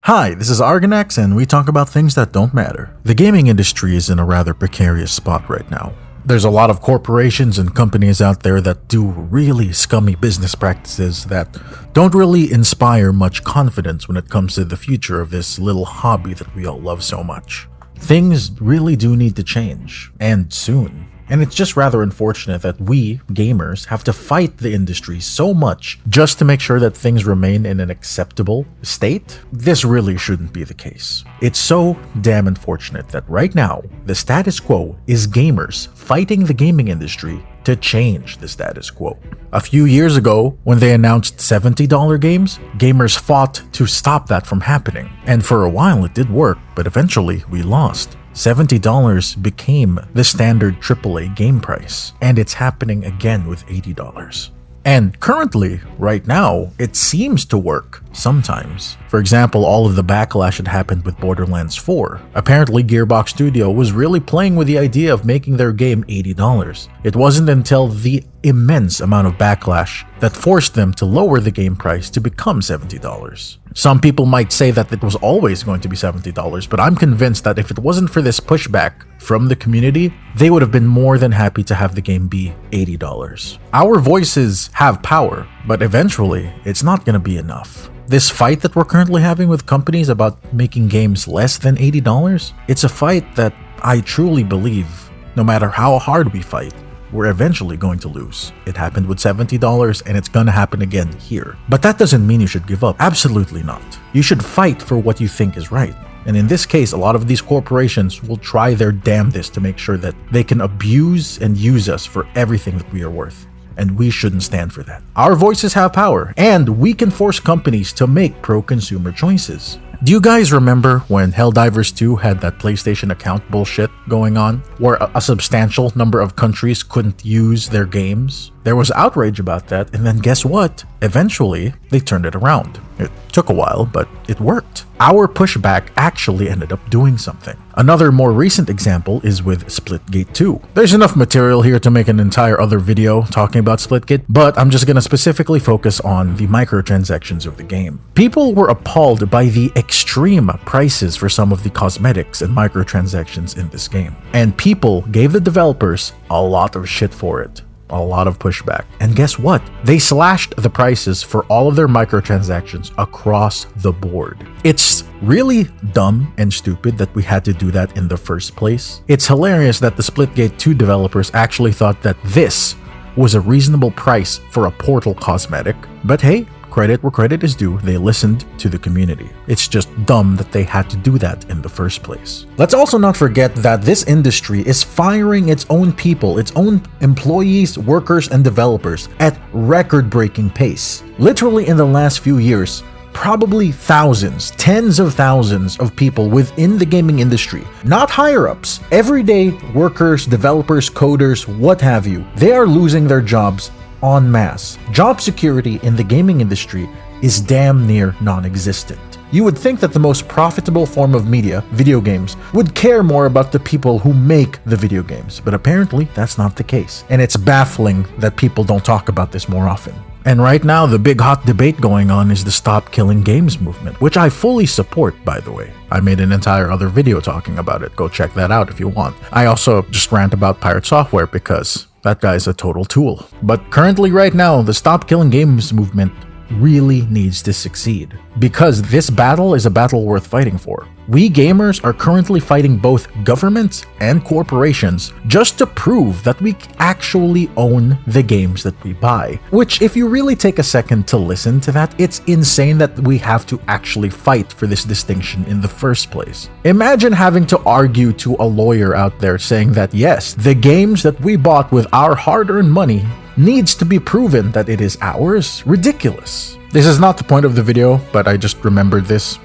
Hi, this is RGOnax and we talk about things that don't matter. The gaming industry is in a rather precarious spot right now. There's a lot of corporations and companies out there that do really scummy business practices that don't really inspire much confidence when it comes to the future of this little hobby that we all love so much. Things really do need to change, and soon. And it's just rather unfortunate that we, gamers, have to fight the industry so much just to make sure that things remain in an acceptable state. This really shouldn't be the case. It's so damn unfortunate that right now, the status quo is gamers fighting the gaming industry to change the status quo. A few years ago, when they announced $70 games, gamers fought to stop that from happening. And for a while it did work, but eventually we lost. $70 became the standard AAA game price, and it's happening again with $80. And currently, right now, it seems to work sometimes. For example, all of the backlash that happened with Borderlands 4. Apparently, Gearbox Studio was really playing with the idea of making their game $80. It wasn't until the immense amount of backlash that forced them to lower the game price to become $70. Some people might say that it was always going to be $70, but I'm convinced that if it wasn't for this pushback from the community, they would have been more than happy to have the game be $80. Our voices have power, but eventually, it's not going to be enough. This fight that we're currently having with companies about making games less than $80, it's a fight that I truly believe, no matter how hard we fight, we're eventually going to lose. It happened with $70 and it's gonna happen again here. But that doesn't mean you should give up. Absolutely not. You should fight for what you think is right. And in this case, a lot of these corporations will try their damnedest to make sure that they can abuse and use us for everything that we are worth. And we shouldn't stand for that. Our voices have power, and we can force companies to make pro-consumer choices. Do you guys remember when Helldivers 2 had that PlayStation account bullshit going on, where a substantial number of countries couldn't use their games? There was outrage about that, and then guess what? Eventually, they turned it around. It took a while, but it worked. Our pushback actually ended up doing something. Another more recent example is with Splitgate 2. There's enough material here to make an entire other video talking about Splitgate, but I'm just gonna specifically focus on the microtransactions of the game. People were appalled by the extreme prices for some of the cosmetics and microtransactions in this game. And people gave the developers a lot of shit for it. A lot of pushback. And guess what? They slashed the prices for all of their microtransactions across the board. It's really dumb and stupid that we had to do that in the first place. It's hilarious that the Splitgate 2 developers actually thought that this was a reasonable price for a Portal cosmetic. But hey, credit where credit is due, they listened to the community. It's just dumb that they had to do that in the first place. Let's also not forget that this industry is firing its own people, its own employees, workers, and developers at record-breaking pace. Literally in the last few years, probably thousands, tens of thousands of people within the gaming industry, not higher-ups, everyday workers, developers, coders, what have you, they are losing their jobs en masse. Job security in the gaming industry is damn near non-existent. You would think that the most profitable form of media, video games, would care more about the people who make the video games, but apparently that's not the case. And it's baffling that people don't talk about this more often. And right now, the big hot debate going on is the Stop Killing Games movement, which I fully support, by the way. I made an entire other video talking about it. Go check that out if you want. I also just rant about Pirate Software because that guy's a total tool. But currently right now, the Stop Killing Games movement really needs to succeed, because this battle is a battle worth fighting for. We gamers are currently fighting both governments and corporations just to prove that we actually own the games that we buy. Which, if you really take a second to listen to that, it's insane that we have to actually fight for this distinction in the first place. Imagine having to argue to a lawyer out there saying that yes, the games that we bought with our hard-earned money needs to be proven that it is ours. Ridiculous. This is not the point of the video, but I just remembered this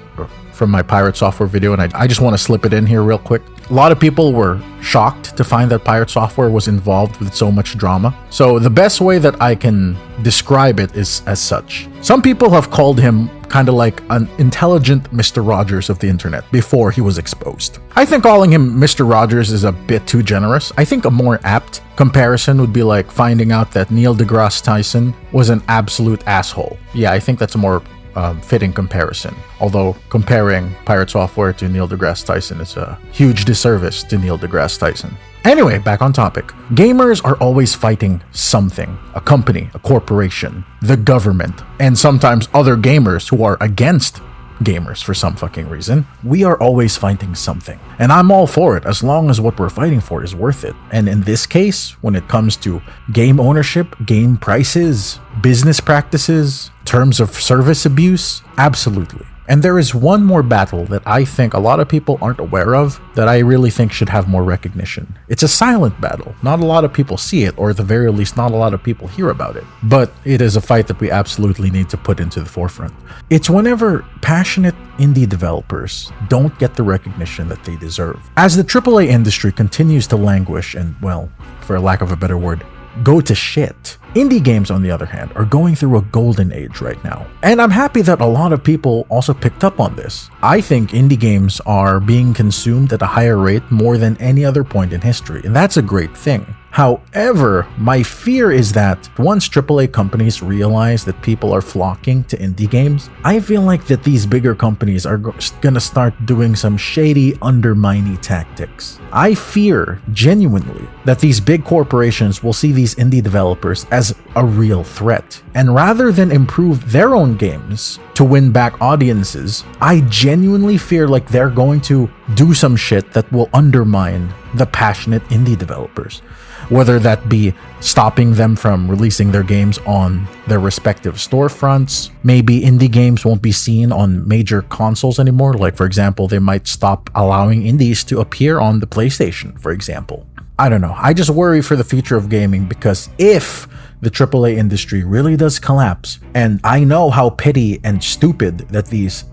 from my Pirate Software video, and I just want to slip it in here real quick. A lot of people were shocked to find that Pirate Software was involved with so much drama. So the best way that I can describe it is as such. Some people have called him kind of like an intelligent Mr. Rogers of the internet before he was exposed. I think calling him Mr. Rogers is a bit too generous. I think a more apt comparison would be like finding out that Neil deGrasse Tyson was an absolute asshole. Yeah, I think that's a more fitting comparison. Although comparing Pirate Software to Neil deGrasse Tyson is a huge disservice to Neil deGrasse Tyson. Anyway, back on topic. Gamers are always fighting something. A company, a corporation, the government, and sometimes other gamers who are against gamers for some fucking reason. We are always fighting something. And I'm all for it as long as what we're fighting for is worth it. And in this case, when it comes to game ownership, game prices, business practices, terms of service abuse, absolutely. And there is one more battle that I think a lot of people aren't aware of that I really think should have more recognition. It's a silent battle. Not a lot of people see it, or at the very least, not a lot of people hear about it. But it is a fight that we absolutely need to put into the forefront. It's whenever passionate indie developers don't get the recognition that they deserve. As the AAA industry continues to languish and, well, for lack of a better word, go to shit. Indie games, on the other hand, are going through a golden age right now. And I'm happy that a lot of people also picked up on this. I think indie games are being consumed at a higher rate more than any other point in history, and that's a great thing. However, my fear is that once AAA companies realize that people are flocking to indie games, I feel like that these bigger companies are gonna start doing some shady, undermining tactics. I fear, genuinely, that these big corporations will see these indie developers as a real threat. And rather than improve their own games to win back audiences, I genuinely fear like they're going to do some shit that will undermine the passionate indie developers. Whether that be stopping them from releasing their games on their respective storefronts. Maybe indie games won't be seen on major consoles anymore. Like, for example, they might stop allowing indies to appear on the PlayStation, for example. I don't know. I just worry for the future of gaming, because if the AAA industry really does collapse, and I know how petty and stupid that these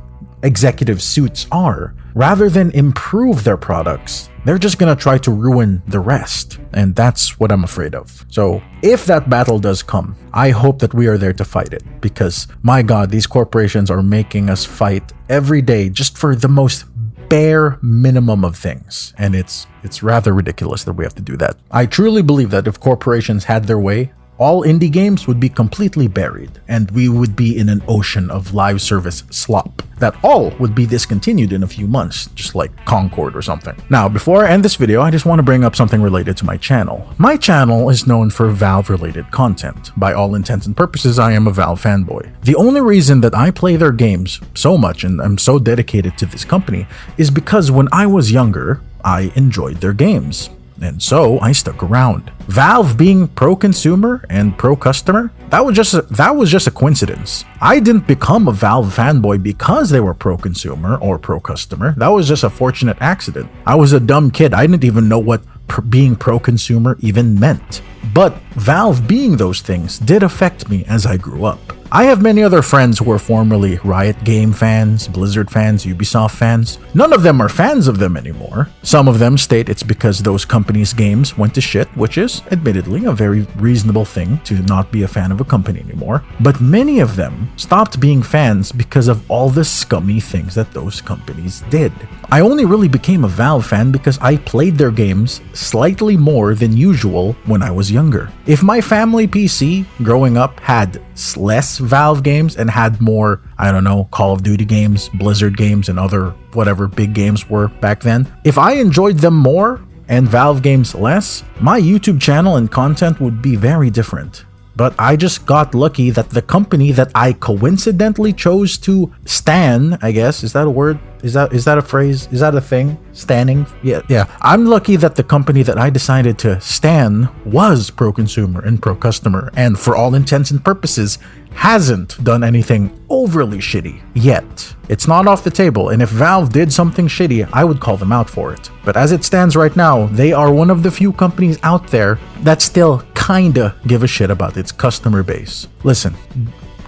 executive suits are, rather than improve their products, they're just gonna try to ruin the rest. And that's what I'm afraid of. So if that battle does come, I hope that we are there to fight it, because my God, these corporations are making us fight every day just for the most bare minimum of things. And it's rather ridiculous that we have to do that. I truly believe that if corporations had their way, all indie games would be completely buried, and we would be in an ocean of live service slop that all would be discontinued in a few months, just like Concord or something. Now, before I end this video, I just want to bring up something related to my channel. My channel is known for Valve-related content. By all intents and purposes, I am a Valve fanboy. The only reason that I play their games so much and I'm so dedicated to this company is because when I was younger, I enjoyed their games. And so I stuck around. Valve being pro-consumer and pro-customer, that was just a coincidence. I didn't become a Valve fanboy because they were pro-consumer or pro-customer. That was just a fortunate accident. I was a dumb kid. I didn't even know what being pro-consumer even meant. But Valve being those things did affect me as I grew up. I have many other friends who were formerly Riot Game fans, Blizzard fans, Ubisoft fans. None of them are fans of them anymore. Some of them state it's because those companies' games went to shit, which is, admittedly, a very reasonable thing to not be a fan of a company anymore. But many of them stopped being fans because of all the scummy things that those companies did. I only really became a Valve fan because I played their games slightly more than usual when I was younger. If my family PC growing up had less Valve games and had more, I don't know, Call of Duty games, Blizzard games, and other whatever big games were back then, if I enjoyed them more and Valve games less, my YouTube channel and content would be very different. But I just got lucky that the company that I coincidentally chose to stan, I guess, is that a word? Is that a phrase? Is that a thing? Standing? Yeah. I'm lucky that the company that I decided to stan was pro-consumer and pro-customer, and for all intents and purposes, hasn't done anything overly shitty yet. It's not off the table, and if Valve did something shitty, I would call them out for it. But as it stands right now, they are one of the few companies out there that still kinda give a shit about its customer base. Listen,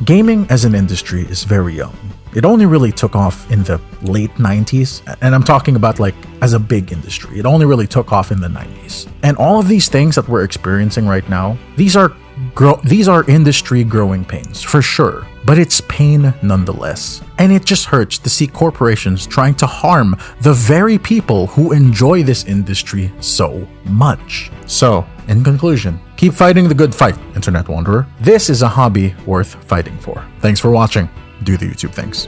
gaming as an industry is very young. It only really took off in the late 90s, and I'm talking about like as a big industry. It only really took off in the 90s. And all of these things that we're experiencing right now, these are industry growing pains, for sure. But it's pain nonetheless. And it just hurts to see corporations trying to harm the very people who enjoy this industry so much. So, in conclusion, keep fighting the good fight, Internet Wanderer. This is a hobby worth fighting for. Thanks for watching. do the YouTube things.